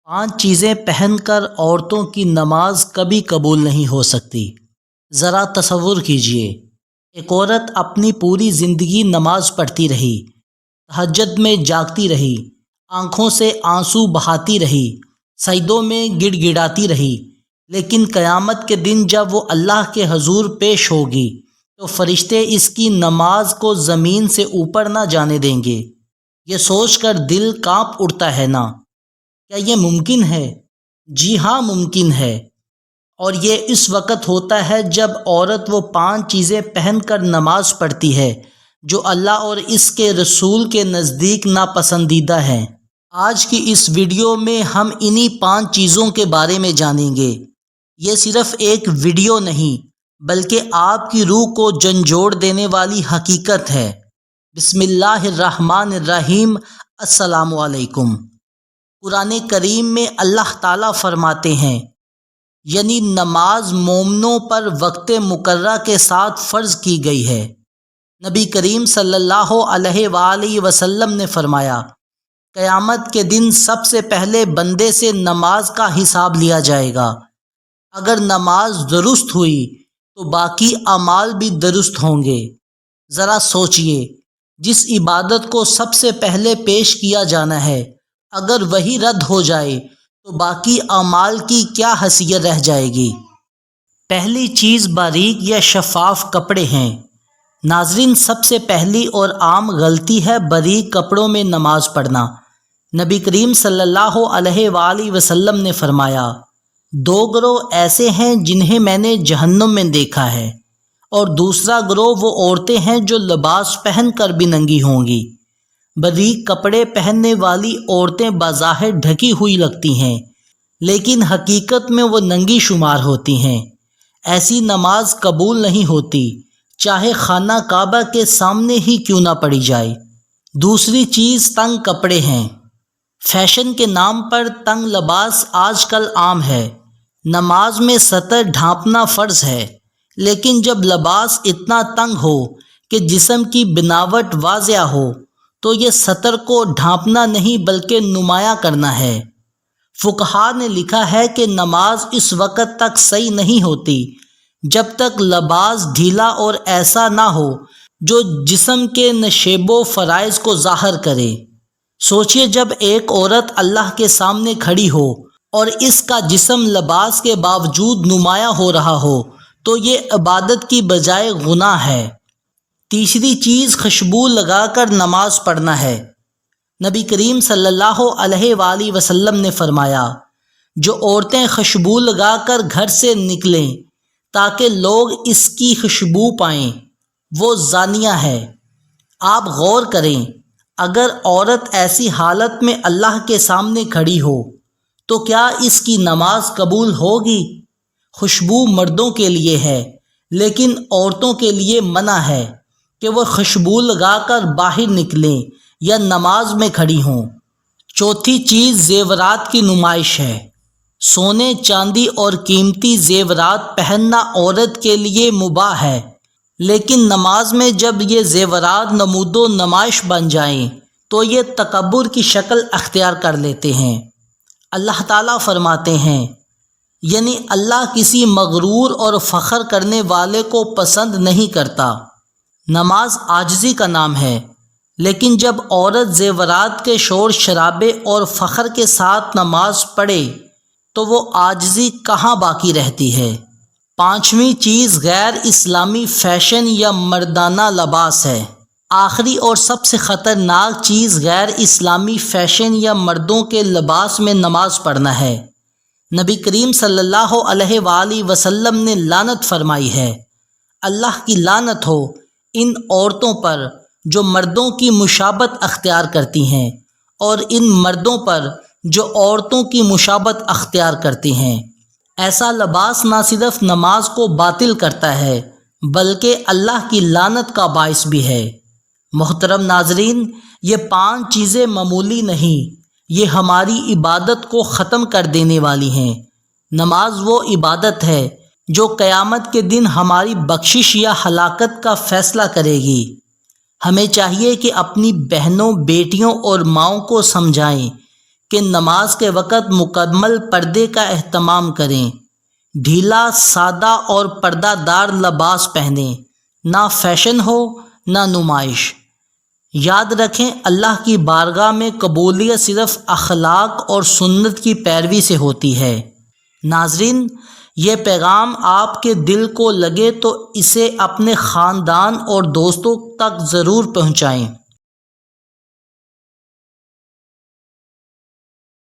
5 چیزیں پہن کر عورتوں کی نماز کبھی قبول نہیں ہو سکتی۔ ذرا تصور کیجئے، ایک عورت اپنی پوری زندگی نماز پڑھتی رہی، تہجد میں جاگتی رہی، آنکھوں سے آنسو بہاتی رہی، سجدوں میں گڑ گڑاتی رہی، لیکن قیامت کے دن جب وہ اللہ کے حضور پیش ہوگی تو فرشتے اس کی نماز کو زمین سے اوپر نہ جانے دیں گے۔ یہ سوچ کر دل کانپ اٹھتا ہے نا؟ کیا یہ ممکن ہے؟ جی ہاں، ممکن ہے۔ اور یہ اس وقت ہوتا ہے جب عورت وہ 5 چیزیں پہن کر نماز پڑھتی ہے جو اللہ اور اس کے رسول کے نزدیک ناپسندیدہ ہیں۔ آج کی اس ویڈیو میں ہم انہی 5 چیزوں کے بارے میں جانیں گے۔ یہ صرف ایک ویڈیو نہیں بلکہ آپ کی روح کو جھنجھوڑ دینے والی حقیقت ہے۔ بسم اللہ الرحمن الرحیم۔ السلام علیکم۔ قرآن کریم میں اللہ تعالیٰ فرماتے ہیں، یعنی نماز مومنوں پر وقت مقررہ کے ساتھ فرض کی گئی ہے۔ نبی کریم صلی اللہ علیہ وآلہ وسلم نے فرمایا، قیامت کے دن سب سے پہلے بندے سے نماز کا حساب لیا جائے گا۔ اگر نماز درست ہوئی تو باقی اعمال بھی درست ہوں گے۔ ذرا سوچئے، جس عبادت کو سب سے پہلے پیش کیا جانا ہے، اگر وہی رد ہو جائے تو باقی اعمال کی کیا حیثیت رہ جائے گی؟ پہلی چیز باریک یا شفاف کپڑے ہیں۔ ناظرین، سب سے پہلی اور عام غلطی ہے باریک کپڑوں میں نماز پڑھنا۔ نبی کریم صلی اللہ علیہ وآلہ وسلم نے فرمایا، 2 گروہ ایسے ہیں جنہیں میں نے جہنم میں دیکھا ہے، اور دوسرا گروہ وہ عورتیں ہیں جو لباس پہن کر بھی ننگی ہوں گی۔ باریک کپڑے پہننے والی عورتیں بظاہر ڈھکی ہوئی لگتی ہیں، لیکن حقیقت میں وہ ننگی شمار ہوتی ہیں۔ ایسی نماز قبول نہیں ہوتی، چاہے خانہ کعبہ کے سامنے ہی کیوں نہ پڑھی جائے۔ دوسری چیز تنگ کپڑے ہیں۔ فیشن کے نام پر تنگ لباس آج کل عام ہے۔ نماز میں سطر ڈھانپنا فرض ہے، لیکن جب لباس اتنا تنگ ہو کہ جسم کی بناوٹ واضح ہو تو یہ سطر کو ڈھانپنا نہیں بلکہ نمایاں کرنا ہے۔ فقہا نے لکھا ہے کہ نماز اس وقت تک صحیح نہیں ہوتی جب تک لباس ڈھیلا اور ایسا نہ ہو جو جسم کے نشیب و فرائض کو ظاہر کرے۔ سوچئے، جب ایک عورت اللہ کے سامنے کھڑی ہو اور اس کا جسم لباس کے باوجود نمایاں ہو رہا ہو تو یہ عبادت کی بجائے گناہ ہے۔ تیسری چیز خوشبو لگا کر نماز پڑھنا ہے۔ نبی کریم صلی اللہ علیہ وآلہ وسلم نے فرمایا، جو عورتیں خوشبو لگا کر گھر سے نکلیں تاکہ لوگ اس کی خوشبو پائیں، وہ زانیہ ہے۔ آپ غور کریں، اگر عورت ایسی حالت میں اللہ کے سامنے کھڑی ہو تو کیا اس کی نماز قبول ہوگی؟ خوشبو مردوں کے لیے ہے، لیکن عورتوں کے لیے منع ہے کہ وہ خوشبو لگا کر باہر نکلیں یا نماز میں کھڑی ہوں۔ چوتھی چیز زیورات کی نمائش ہے۔ سونے، چاندی اور قیمتی زیورات پہننا عورت کے لیے مباح ہے، لیکن نماز میں جب یہ زیورات نمود و نمائش بن جائیں تو یہ تکبر کی شکل اختیار کر لیتے ہیں۔ اللہ تعالیٰ فرماتے ہیں، یعنی اللہ کسی مغرور اور فخر کرنے والے کو پسند نہیں کرتا۔ نماز عاجزی کا نام ہے، لیکن جب عورت زیورات کے شور شرابے اور فخر کے ساتھ نماز پڑھے تو وہ عاجزی کہاں باقی رہتی ہے؟ پانچویں چیز غیر اسلامی فیشن یا مردانہ لباس ہے۔ آخری اور سب سے خطرناک چیز غیر اسلامی فیشن یا مردوں کے لباس میں نماز پڑھنا ہے۔ نبی کریم صلی اللہ علیہ وآلہ وسلم نے لعنت فرمائی ہے۔ اللہ کی لعنت ہو ان عورتوں پر جو مردوں کی مشابہت اختیار کرتی ہیں، اور ان مردوں پر جو عورتوں کی مشابہت اختیار کرتے ہیں۔ ایسا لباس نہ صرف نماز کو باطل کرتا ہے بلکہ اللہ کی لعنت کا باعث بھی ہے۔ محترم ناظرین، یہ 5 چیزیں معمولی نہیں، یہ ہماری عبادت کو ختم کر دینے والی ہیں۔ نماز وہ عبادت ہے جو قیامت کے دن ہماری بخشش یا ہلاکت کا فیصلہ کرے گی۔ ہمیں چاہیے کہ اپنی بہنوں، بیٹیوں اور ماؤں کو سمجھائیں کہ نماز کے وقت مکمل پردے کا اہتمام کریں، ڈھیلا، سادہ اور پردہ دار لباس پہنیں، نہ فیشن ہو نہ نمائش۔ یاد رکھیں، اللہ کی بارگاہ میں قبولیت صرف اخلاق اور سنت کی پیروی سے ہوتی ہے۔ ناظرین، یہ پیغام آپ کے دل کو لگے تو اسے اپنے خاندان اور دوستوں تک ضرور پہنچائیں۔